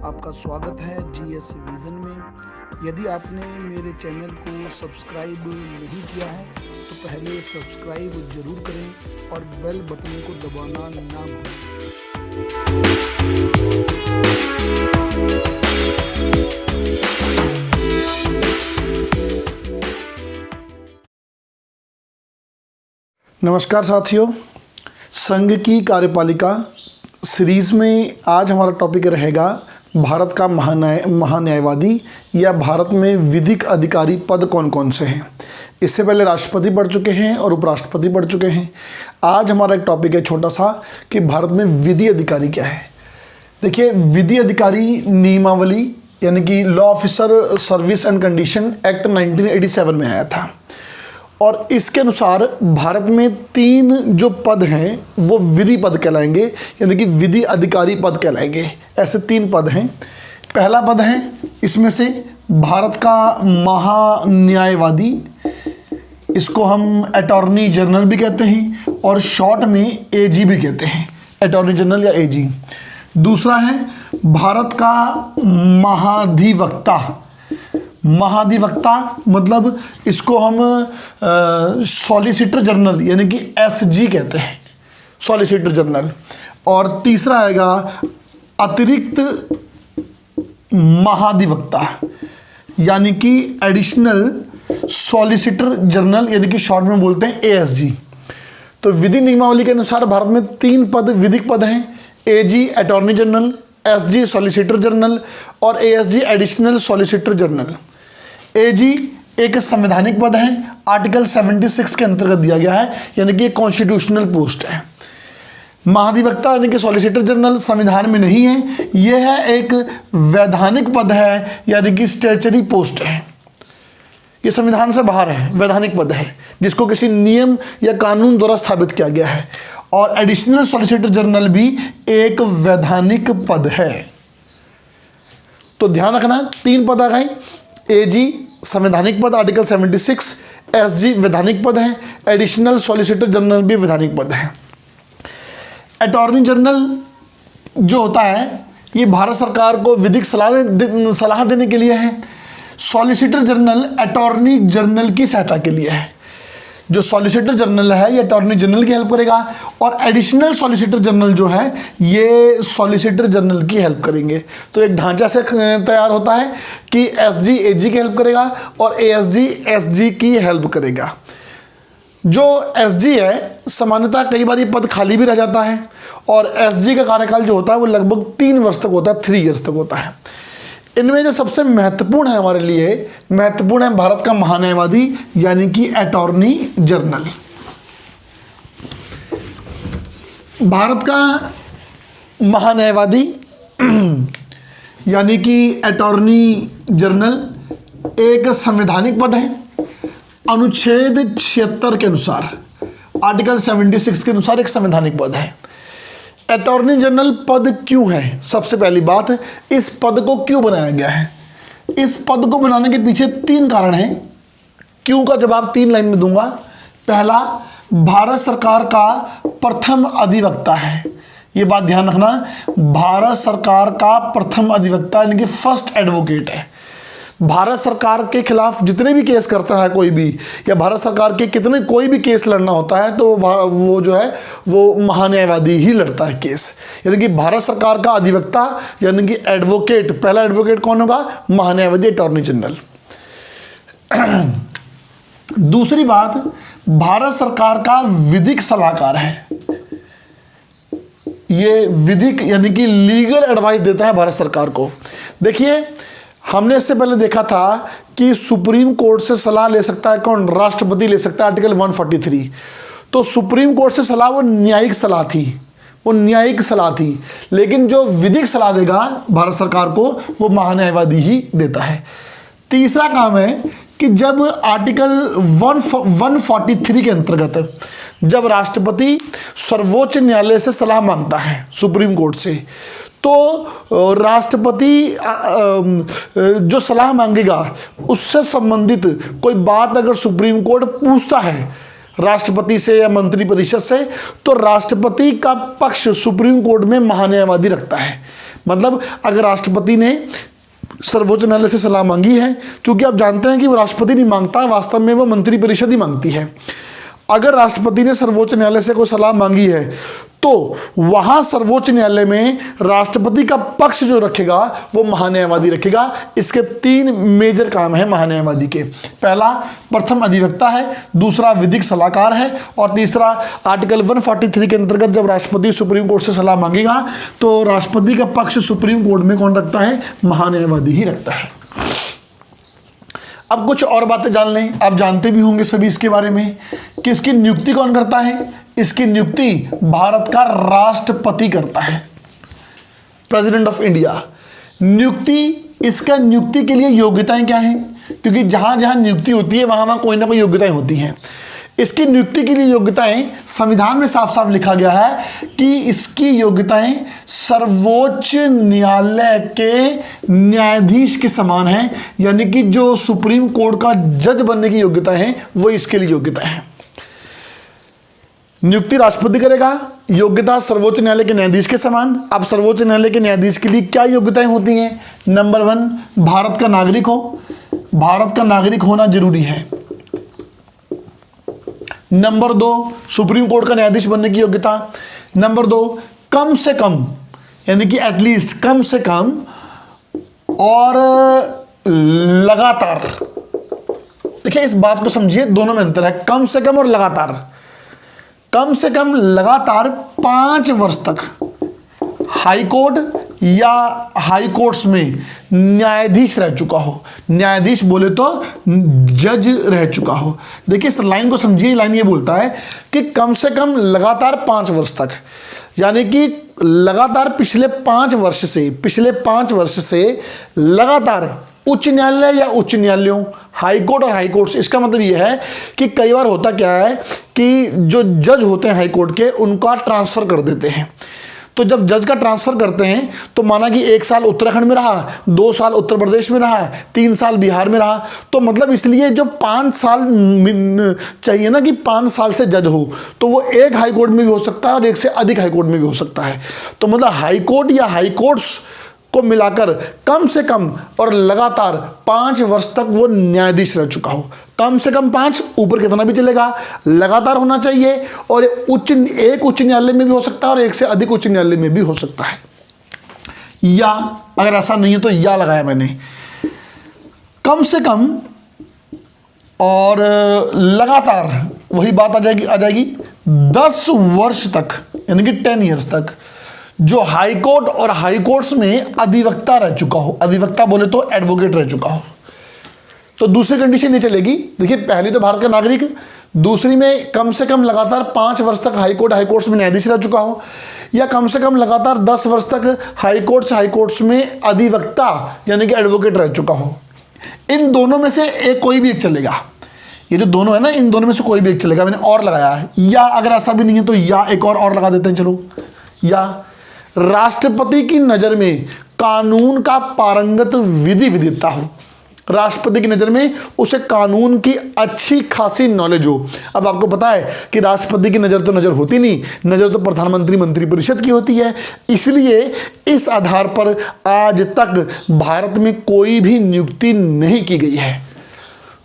आपका स्वागत है जीएस विजन में। यदि आपने मेरे चैनल को सब्सक्राइब नहीं किया है तो पहले सब्सक्राइब जरूर करें और बेल बटन को दबाना ना भूलें। नमस्कार साथियों, संघ की कार्यपालिका सीरीज़ में आज हमारा टॉपिक रहेगा भारत का महान्यायवादी या भारत में विधिक अधिकारी पद कौन कौन से हैं। इससे पहले राष्ट्रपति पढ़ चुके हैं और उपराष्ट्रपति पढ़ चुके हैं। आज हमारा एक टॉपिक है छोटा सा कि भारत में विधि अधिकारी क्या है। देखिए, विधि अधिकारी नियमावली यानी कि law officer service and condition act 1987 में आया था और इसके अनुसार भारत में 3 जो पद हैं वो विधि पद कहलाएंगे, यानी कि विधि अधिकारी पद कहलाएंगे। ऐसे 3 पद हैं। पहला पद है इसमें से भारत का महान्यायवादी, इसको हम अटॉर्नी जनरल भी कहते हैं और शॉर्ट में एजी भी कहते हैं, अटॉर्नी जनरल या एजी। दूसरा है भारत का महाधिवक्ता। महाधिवक्ता मतलब इसको हम सॉलिसिटर जनरल यानी कि एसजी कहते हैं, सॉलिसिटर जनरल। और तीसरा आएगा अतिरिक्त महाधिवक्ता यानी कि एडिशनल सॉलिसिटर जनरल, यानी कि शॉर्ट में बोलते हैं एएसजी। तो विधि नियमावली के अनुसार भारत में 3 पद विधिक पद हैं, AG attorney general, SG solicitor general और ASG additional solicitor general. AG एक संवैधानिक पद है, आर्टिकल 76 के अंतर्गत दिया गया है, यानी कि कॉन्स्टिट्यूशनल पोस्ट है। महाधिवक्ता यानी कि सॉलिसिटर जनरल संविधान में नहीं है, यह है एक वैधानिक पद है, यानी कि स्टैट्यूटरी पोस्ट है। यह संविधान से बाहर है, वैधानिक पद है जिसको किसी नियम या कानून द्वारा स्थापित किया गया है। और एडिशनल सॉलिसिटर जनरल भी एक वैधानिक पद है। तो ध्यान रखना, 3 पद आ गए। एजी संवैधानिक पद आर्टिकल 76, एसजी वैधानिक पद है, एडिशनल सॉलिसिटर जनरल भी वैधानिक पद है। अटॉर्नी जनरल जो होता है ये भारत सरकार को विधिक सलाह देने के लिए है। सॉलिसिटर जनरल अटॉर्नी जनरल की सहायता के लिए है। जो सॉलिसिटर जनरल है ये अटॉर्नी जनरल की हेल्प करेगा और एडिशनल सॉलिसिटर जनरल जो है ये सॉलिसिटर जनरल की हेल्प करेंगे। तो एक ढांचा से तैयार होता है कि एसजी एजी की हेल्प करेगा और एएसजी एसजी की हेल्प करेगा। जो एसजी है सामान्यतः कई बार ये पद खाली भी रह जाता है और एसजी का कार्यकाल जो होता है वो लगभग 3 वर्ष तक होता है, 3 ईयर्स तक होता है। इनमें जो सबसे महत्वपूर्ण है हमारे लिए, महत्वपूर्ण है भारत का महान्यायवादी यानी कि अटॉर्नी जनरल। भारत का महान्यायवादी यानी कि अटॉर्नी जनरल एक संवैधानिक पद है। अनुच्छेद 76 के अनुसार, आर्टिकल 76 के अनुसार एक संवैधानिक पद है। अटॉर्नी जनरल पद क्यों है? सबसे पहली बात, इस पद को क्यों बनाया गया है? इस पद को बनाने के पीछे 3 कारण हैं। क्यों का जवाब 3 लाइन में दूंगा। पहला, भारत सरकार का प्रथम अधिवक्ता है। ये बात ध्यान रखना, भारत सरकार का प्रथम अधिवक्ता यानी कि फर्स्ट एडवोकेट है। भारत सरकार के खिलाफ जितने भी केस करता है कोई भी, या भारत सरकार के कोई भी केस लड़ना होता है तो वो जो है वो महान्यायवादी ही लड़ता है केस। यानी कि भारत सरकार का अधिवक्ता यानी कि एडवोकेट, पहला एडवोकेट कौन होगा? महान्यायवादी, अटॉर्नी जनरल। दूसरी बात, भारत सरकार का विधिक सलाहकार है। ये विधिक यानी कि लीगल एडवाइस देता है भारत सरकार को। देखिए, हमने इससे पहले देखा था कि सुप्रीम कोर्ट से सलाह ले सकता है कौन? राष्ट्रपति ले सकता है, आर्टिकल 143। तो सुप्रीम कोर्ट से सलाह वो न्यायिक सलाह थी, वो न्यायिक सलाह थी। लेकिन जो विधिक सलाह देगा भारत सरकार को वो महान्यायवादी ही देता है। तीसरा काम है कि जब आर्टिकल 143 के अंतर्गत जब राष्ट्रपति सर्वोच्च न्यायालय से सलाह मांगता है सुप्रीम कोर्ट से, तो राष्ट्रपति जो सलाह मांगेगा उससे संबंधित कोई बात अगर सुप्रीम कोर्ट पूछता है राष्ट्रपति से या मंत्रिपरिषद से, तो राष्ट्रपति का पक्ष सुप्रीम कोर्ट में महान्यायवादी रखता है। मतलब अगर राष्ट्रपति ने सर्वोच्च न्यायालय से सलाह मांगी है, क्योंकि आप जानते हैं कि वो राष्ट्रपति नहीं मांगता, वास्तव में वो मंत्रिपरिषद ही मांगती है। अगर राष्ट्रपति ने सर्वोच्च न्यायालय से कोई सलाह मांगी है तो वहां सर्वोच्च न्यायालय में राष्ट्रपति का पक्ष जो रखेगा वो महान्यायवादी रखेगा। इसके 3 मेजर काम है महान्यायवादी के। पहला, प्रथम अधिवक्ता है, दूसरा विधिक सलाहकार है, और तीसरा आर्टिकल 143 के अंतर्गत जब राष्ट्रपति सुप्रीम कोर्ट से सलाह मांगेगा तो राष्ट्रपति का पक्ष सुप्रीम कोर्ट में कौन रखता है? महान्यायवादी ही रखता है। अब कुछ और बातें जान लें। आप जानते भी होंगे सभी इसके बारे में कि इसकी नियुक्ति कौन करता है। इसकी नियुक्ति भारत का राष्ट्रपति करता है, प्रेसिडेंट ऑफ इंडिया। नियुक्ति के लिए योग्यताएं क्या हैं? क्योंकि जहां जहां नियुक्ति होती है वहां वहां कोई ना कोई योग्यताएं होती हैं। इसकी नियुक्ति के लिए योग्यताएं संविधान में साफ साफ लिखा गया है कि इसकी योग्यताएं सर्वोच्च न्यायालय के न्यायाधीश के समान हैं, यानी कि जो सुप्रीम कोर्ट का जज बनने की योग्यता है वो इसके लिए योग्यता है। नियुक्ति राष्ट्रपति करेगा, योग्यता सर्वोच्च न्यायालय के न्यायाधीश के समान। अब सर्वोच्च न्यायालय के न्यायाधीश के लिए क्या योग्यताएं होती हैं? नंबर 1, भारत का नागरिक हो, भारत का नागरिक होना जरूरी है। नंबर 2, सुप्रीम कोर्ट का न्यायाधीश बनने की योग्यता। नंबर 2, कम से कम, यानी कि एटलीस्ट, कम से कम और लगातार। देखिए इस बात को समझिए, दोनों में अंतर है, कम से कम और लगातार। कम से कम लगातार 5 वर्ष तक हाई कोर्ट या हाई कोर्ट्स में न्यायाधीश रह चुका हो। न्यायाधीश बोले तो जज रह चुका हो। देखिए इस लाइन को समझिए, लाइन ये बोलता है कि कम से कम लगातार 5 वर्ष तक, यानी कि लगातार पिछले 5 वर्ष से लगातार उच्च न्यायालय या उच्च न्यायालयों, हाई कोर्ट और हाई कोर्ट्स। इसका मतलब यह है कि कई बार होता क्या है कि जो जज होते हैं हाई कोर्ट के, उनका ट्रांसफर कर देते हैं। तो जब जज का ट्रांसफर करते हैं तो माना कि 1 साल उत्तराखंड में रहा, 2 साल उत्तर प्रदेश में रहा, 3 साल बिहार में रहा, तो मतलब इसलिए जो 5 साल चाहिए ना कि 5 साल से जज हो, तो वो एक हाई कोर्ट में भी हो सकता है और एक से अधिक हाई कोर्ट में भी हो सकता है। तो मतलब हाई कोर्ट या हाई कोर्ट्स को मिलाकर कम से कम और लगातार 5 वर्ष तक वो न्यायाधीश रह चुका हो। कम से कम 5, ऊपर कितना भी चलेगा, लगातार होना चाहिए, और एक उच्च न्यायालय में भी हो सकता है और एक से अधिक उच्च न्यायालय में भी हो सकता है। या अगर ऐसा नहीं है तो या लगाया मैंने, कम से कम और लगातार, वही बात आ जाएगी 10 वर्ष तक, यानी कि 10 ईयर्स तक जो हाई कोर्ट और हाई कोर्ट्स में अधिवक्ता रह चुका हो। अधिवक्ता बोले तो एडवोकेट रह चुका हो। तो दूसरी कंडीशन नहीं चलेगी। देखिए पहली तो भारत का नागरिक, दूसरी में कम से कम लगातार 5 वर्ष तक हाई कोर्ट्स में न्यायाधीश रह चुका हो, या कम से कम लगातार 10 वर्ष तक हाई कोर्ट्स में अधिवक्ता यानी कि एडवोकेट रह चुका हो। इन दोनों में से कोई भी एक चलेगा। ये जो दोनों है ना, इन दोनों में से कोई भी एक चलेगा। मैंने और लगाया है, या अगर ऐसा भी नहीं है तो या एक और लगा देते हैं। चलो, या राष्ट्रपति की नजर में कानून का पारंगत विधिवेत्ता हो। राष्ट्रपति की नजर में उसे कानून की अच्छी खासी नॉलेज हो। अब आपको पता है कि राष्ट्रपति की नजर तो नजर होती नहीं, नजर तो प्रधानमंत्री मंत्रिपरिषद की होती है। इसलिए इस आधार पर आज तक भारत में कोई भी नियुक्ति नहीं की गई है।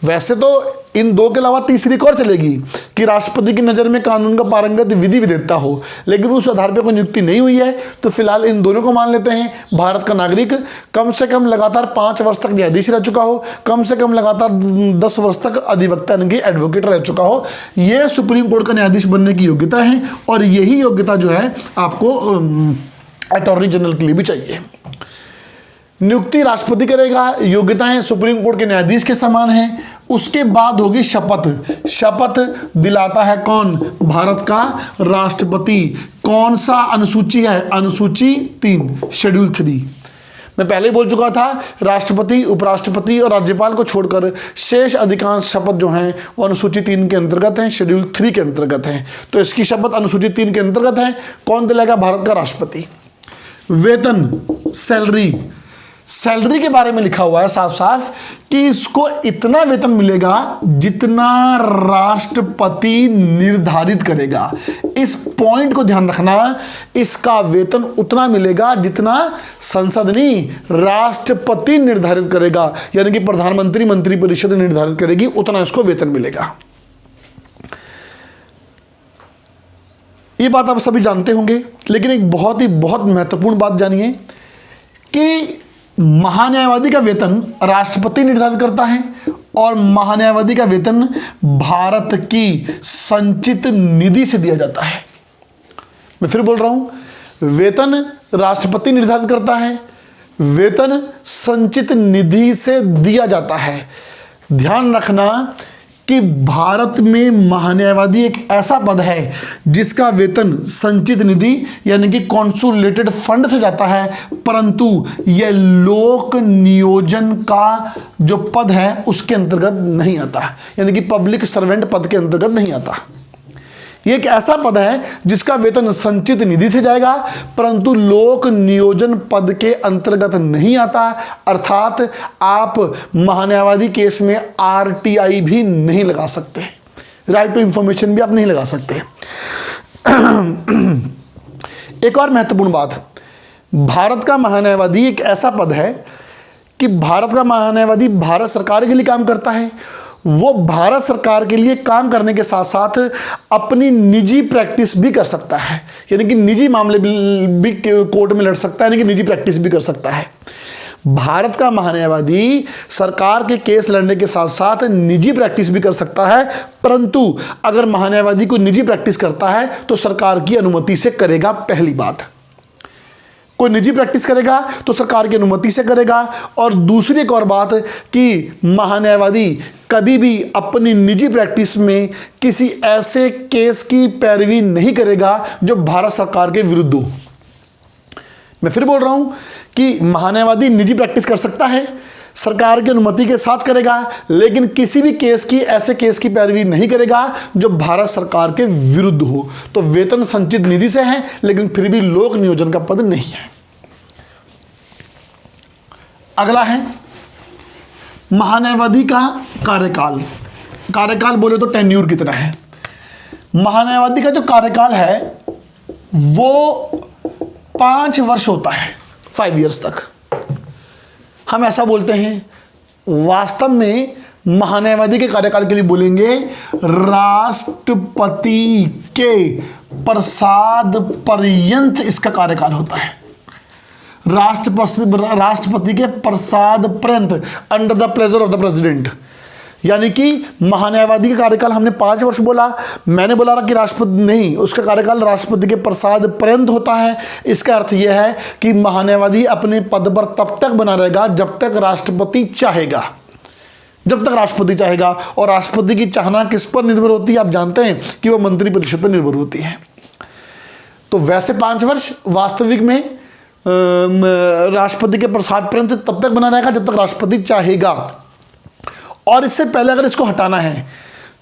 वैसे तो इन दो के अलावा तीसरी और चलेगी कि राष्ट्रपति की नज़र में कानून का पारंगत विधिवेत्ता हो, लेकिन उस आधार पर कोई नियुक्ति नहीं हुई है। तो फिलहाल इन दोनों को मान लेते हैं। भारत का नागरिक, कम से कम लगातार 5 वर्ष तक न्यायाधीश रह चुका हो, कम से कम लगातार 10 वर्ष तक अधिवक्ता यानी कि एडवोकेट रह चुका हो। यह सुप्रीम कोर्ट का न्यायाधीश बनने की योग्यता है, और यही योग्यता जो है आपको अटॉर्नी जनरल के लिए भी चाहिए। नियुक्ति राष्ट्रपति करेगा, योग्यताएं सुप्रीम कोर्ट के न्यायाधीश के समान हैं। उसके बाद होगी शपथ। शपथ दिलाता है कौन? भारत का राष्ट्रपति। कौन सा अनुसूची है? अनुसूची 3, शेड्यूल 3। मैं पहले बोल चुका था, राष्ट्रपति, उपराष्ट्रपति और राज्यपाल को छोड़कर शेष अधिकांश शपथ जो हैं वो अनुसूची 3 के अंतर्गत हैं, शेड्यूल 3 के अंतर्गत हैं। तो इसकी शपथ अनुसूची 3 के अंतर्गत है। कौन दिलाएगा? भारत का राष्ट्रपति। वेतन, सैलरी, सैलरी के बारे में लिखा हुआ है साफ साफ कि इसको इतना वेतन मिलेगा जितना राष्ट्रपति निर्धारित करेगा। इस पॉइंट को ध्यान रखना, इसका वेतन उतना मिलेगा जितना संसद नहीं, राष्ट्रपति निर्धारित करेगा, यानी कि प्रधानमंत्री मंत्रिपरिषद निर्धारित करेगी, उतना इसको वेतन मिलेगा। ये बात आप सभी जानते होंगे, लेकिन एक बहुत महत्वपूर्ण बात जानिए कि महान्यायवादी का वेतन राष्ट्रपति निर्धारित करता है और महान्यायवादी का वेतन भारत की संचित निधि से दिया जाता है। मैं फिर बोल रहा हूं, वेतन राष्ट्रपति निर्धारित करता है, वेतन संचित निधि से दिया जाता है। ध्यान रखना कि भारत में महान्यायवादी एक ऐसा पद है जिसका वेतन संचित निधि यानी कि कॉन्सोलिडेटेड फंड से जाता है, परंतु यह लोक नियोजन का जो पद है उसके अंतर्गत नहीं आता, यानी कि पब्लिक सर्वेंट पद के अंतर्गत नहीं आता। यह एक ऐसा पद है जिसका वेतन संचित निधि से जाएगा परंतु लोक नियोजन पद के अंतर्गत नहीं आता, अर्थात आप महान्यायवादी केस में आरटीआई भी नहीं लगा सकते, राइट टू इंफॉर्मेशन भी आप नहीं लगा सकते। एक और महत्वपूर्ण बात, भारत का महान्यायवादी एक ऐसा पद है कि भारत का महान्यायवादी भारत सरकार के लिए काम करता है। वो भारत सरकार के लिए काम करने के साथ साथ अपनी निजी प्रैक्टिस भी कर सकता है, यानी कि निजी मामले भी कोर्ट में लड़ सकता है, यानी कि निजी प्रैक्टिस भी कर सकता है। भारत का महान्यायवादी सरकार के केस लड़ने के साथ साथ निजी प्रैक्टिस भी कर सकता है, परंतु अगर महान्यायवादी को निजी प्रैक्टिस करता है तो सरकार की अनुमति से करेगा। पहली बात, कोई निजी प्रैक्टिस करेगा तो सरकार की अनुमति से करेगा। और दूसरी एक और बात कि महान्यायवादी कभी भी अपनी निजी प्रैक्टिस में किसी ऐसे केस की पैरवी नहीं करेगा जो भारत सरकार के विरुद्ध हो। मैं फिर बोल रहा हूं कि महान्यायवादी निजी प्रैक्टिस कर सकता है, सरकार की अनुमति के साथ करेगा, लेकिन किसी भी ऐसे केस की पैरवी नहीं करेगा जो भारत सरकार के विरुद्ध हो। तो वेतन संचित निधि से है लेकिन फिर भी लोक नियोजन का पद नहीं है। अगला है महान्यायवादी का कार्यकाल। कार्यकाल बोले तो टेन्यूर की तरह है। महान्यायवादी का जो कार्यकाल है वो 5 वर्ष होता है, 5 इयर्स तक। हम ऐसा बोलते हैं, वास्तव में महान्यायवादी के कार्यकाल के लिए बोलेंगे राष्ट्रपति के प्रसाद पर्यंत इसका कार्यकाल होता है। राष्ट्रपति के प्रसाद पर्यंत, under the pleasure of the president, यानी कि महान्यायवादी का कार्यकाल हमने 5 वर्ष बोला, मैंने बोला कि राष्ट्रपति नहीं, उसका कार्यकाल राष्ट्रपति के प्रसाद पर्यंत होता है। इसका अर्थ यह है कि महान्यायवादी अपने पद पर तब तक बना रहेगा जब तक राष्ट्रपति चाहेगा, जब तक राष्ट्रपति चाहेगा। और राष्ट्रपति की चाहना किस पर निर्भर होती है आप जानते हैं कि वह मंत्रिपरिषद पर निर्भर होती है। तो वैसे 5 वर्ष वास्तविक में राष्ट्रपति के प्रसाद पर्यंत तब तक बना रहेगा जब तक राष्ट्रपति चाहेगा। और इससे पहले अगर इसको हटाना है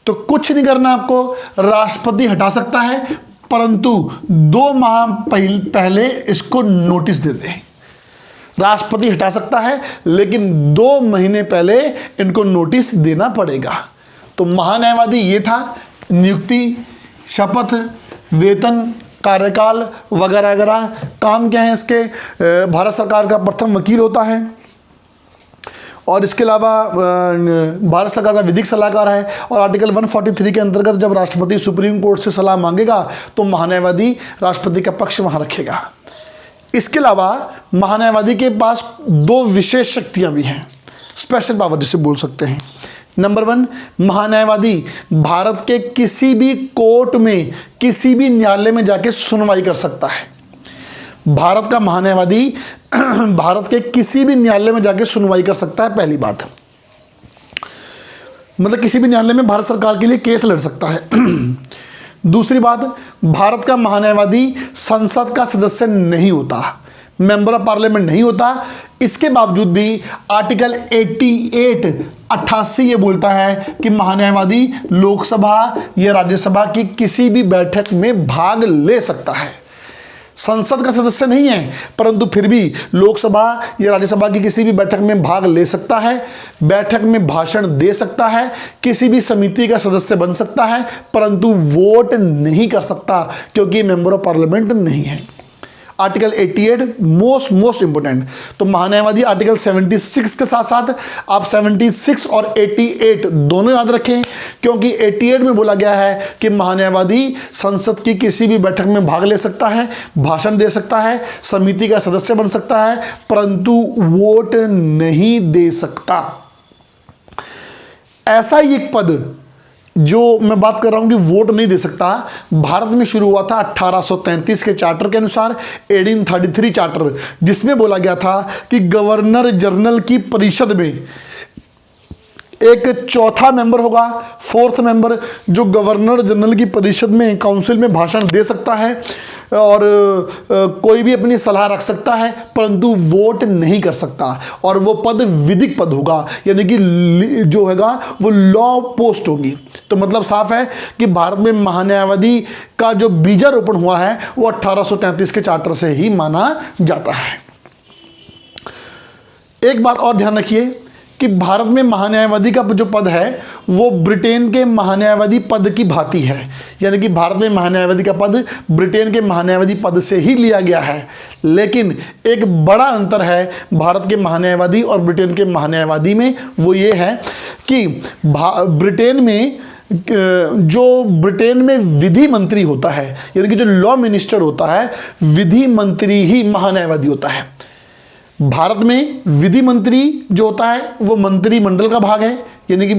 तो कुछ नहीं करना, आपको राष्ट्रपति हटा सकता है, परंतु 2 माह पहले इसको नोटिस दे दें। राष्ट्रपति हटा सकता है लेकिन 2 महीने पहले इनको नोटिस देना पड़ेगा। तो महान्यायवादी ये था, नियुक्ति, शपथ, वेतन, कार्यकाल वगैरह वगैरह। काम क्या है इसके, भारत सरकार का प्रथम वकील होता है और इसके अलावा भारत सरकार का विधिक सलाहकार है। और आर्टिकल 143 के अंतर्गत जब राष्ट्रपति सुप्रीम कोर्ट से सलाह मांगेगा तो महान्यायवादी राष्ट्रपति का पक्ष वहां रखेगा। इसके अलावा महान्यायवादी के पास 2 विशेष शक्तियां भी हैं, स्पेशल पावर जिसे बोल सकते हैं। नंबर 1, महान्यायवादी भारत के किसी भी कोर्ट में, किसी भी न्यायालय में जाके सुनवाई कर सकता है। भारत का महान्यायवादी भारत के किसी भी न्यायालय में जाके सुनवाई कर सकता है। पहली बात, मतलब किसी भी न्यायालय में भारत सरकार के लिए केस लड़ सकता है। दूसरी बात, भारत का महान्यायवादी संसद का सदस्य नहीं होता, मेंबर ऑफ पार्लियामेंट नहीं होता। इसके बावजूद भी आर्टिकल 88 ये बोलता है कि महान्यायवादी लोकसभा या राज्यसभा की किसी भी बैठक में भाग ले सकता है। संसद का सदस्य नहीं है, परंतु फिर भी लोकसभा या राज्यसभा की किसी भी बैठक में भाग ले सकता है, बैठक में भाषण दे सकता है, किसी भी समिति का सदस्य बन सकता है, परंतु वोट नहीं कर सकता क्योंकि मेंबर ऑफ पार्लियामेंट नहीं है। Article 88 most important. तो महान्यायवादी आर्टिकल 76 के साथ साथ आप 76 और 88 दोनों याद रखें, क्योंकि 88 में बोला गया है कि महान्यायवादी संसद की किसी भी बैठक में भाग ले सकता है, भाषण दे सकता है, समिति का सदस्य बन सकता है, परंतु वोट नहीं दे सकता। ऐसा ही एक पद जो मैं बात कर रहा हूं कि वोट नहीं दे सकता, भारत में शुरू हुआ था 1833 के चार्टर के अनुसार, 1833 चार्टर, जिसमें बोला गया था कि गवर्नर जनरल की परिषद में एक चौथा मेंबर होगा, फोर्थ मेंबर, जो गवर्नर जनरल की परिषद में, काउंसिल में भाषण दे सकता है और कोई भी अपनी सलाह रख सकता है, परंतु वोट नहीं कर सकता। और वो पद विधिक पद होगा, यानी कि जो होगा वो लॉ पोस्ट होगी। तो मतलब साफ है कि भारत में महान्यायवादी का जो बीजारोपण हुआ है वो 1833 के चार्टर से ही माना जाता है। एक बात और ध्यान रखिए कि भारत में महान्यायवादी का जो पद है वो ब्रिटेन के महान्यायवादी पद की भांति है, यानी कि भारत में महान्यायवादी का पद ब्रिटेन के महान्यायवादी पद से ही लिया गया है। लेकिन एक बड़ा अंतर है भारत के महान्यायवादी और ब्रिटेन के महान्यायवादी में, वो ये है कि ब्रिटेन में ब्रिटेन में विधि मंत्री होता है, यानी कि जो लॉ मिनिस्टर होता है, विधि मंत्री ही महान्यायवादी होता है। भारत में विधि मंत्री जो होता है वो मंत्रिमंडल का भाग है, यानी कि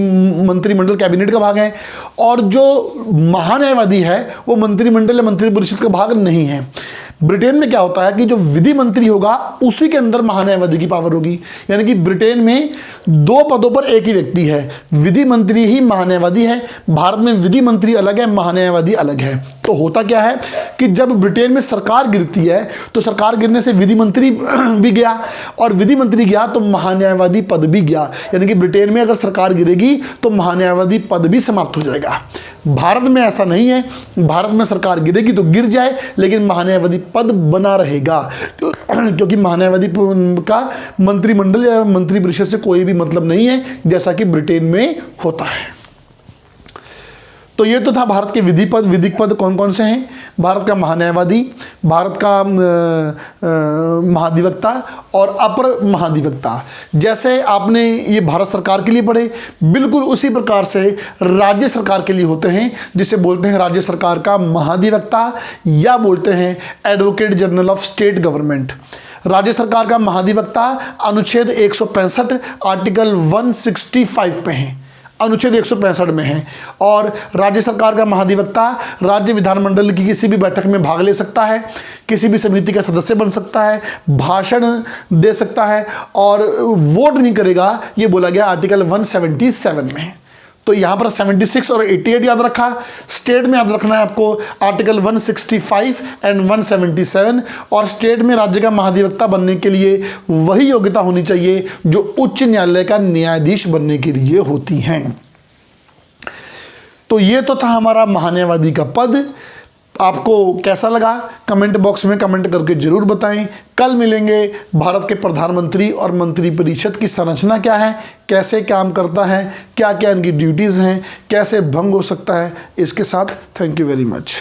मंत्रिमंडल कैबिनेट का भाग है, और जो महान्यायवादी है वो मंत्रिमंडल या मंत्रिपरिषद का भाग नहीं है। ब्रिटेन में क्या होता है कि जो विधि मंत्री होगा उसी के अंदर महान्यायवादी की पावर होगी, यानी कि ब्रिटेन में दो पदों पर एक ही व्यक्ति है, विधि मंत्री ही महान्यायवादी है। भारत में विधि मंत्री अलग है, महान्यायवादी अलग है। तो होता क्या है कि जब ब्रिटेन में सरकार गिरती है तो सरकार गिरने से विधि मंत्री भी गया, और विधि मंत्री गया तो महान्यायवादी पद भी गया, यानी कि ब्रिटेन में अगर सरकार गिरेगी तो महान्यायवादी पद भी समाप्त हो जाएगा। भारत में ऐसा नहीं है, भारत में सरकार गिरेगी तो गिर जाए लेकिन महान्यायवादी पद बना रहेगा, क्योंकि महान्यायवादी का मंत्रिमंडल या मंत्रिपरिषद से कोई भी मतलब नहीं है, जैसा कि ब्रिटेन में होता है। तो ये तो था भारत के विधिक पद कौन कौन से हैं। भारत का महान्यायवादी, भारत का महाधिवक्ता और अपर महाधिवक्ता। जैसे आपने ये भारत सरकार के लिए पढ़े, बिल्कुल उसी प्रकार से राज्य सरकार के लिए होते हैं, जिसे बोलते हैं राज्य सरकार का महाधिवक्ता या बोलते हैं advocate general of state government. राज्य सरकार का महाधिवक्ता अनुच्छेद 165 आर्टिकल 165 पे है, अनुच्छेद 165 में है। और राज्य सरकार का महाधिवक्ता राज्य विधानमंडल की किसी भी बैठक में भाग ले सकता है, किसी भी समिति का सदस्य बन सकता है, भाषण दे सकता है और वोट नहीं करेगा, ये बोला गया आर्टिकल 177 में। तो यहाँ पर 76 और 88 याद रखा। स्टेट में याद रखना है आपको आर्टिकल 165 एंड 177। और स्टेट में राज्य का महाधिवक्ता बनने के लिए वही योग्यता होनी चाहिए जो उच्च न्यायालय का न्यायाधीश बनने के लिए होती हैं। तो ये तो था हमारा महान्यायवादी का पद। आपको कैसा लगा कमेंट बॉक्स में कमेंट करके जरूर बताएं। कल मिलेंगे भारत के प्रधानमंत्री और मंत्रिपरिषद की संरचना क्या है, कैसे काम करता है, क्या क्या इनकी ड्यूटीज़ हैं, कैसे भंग हो सकता है। इसके साथ थैंक यू वेरी मच।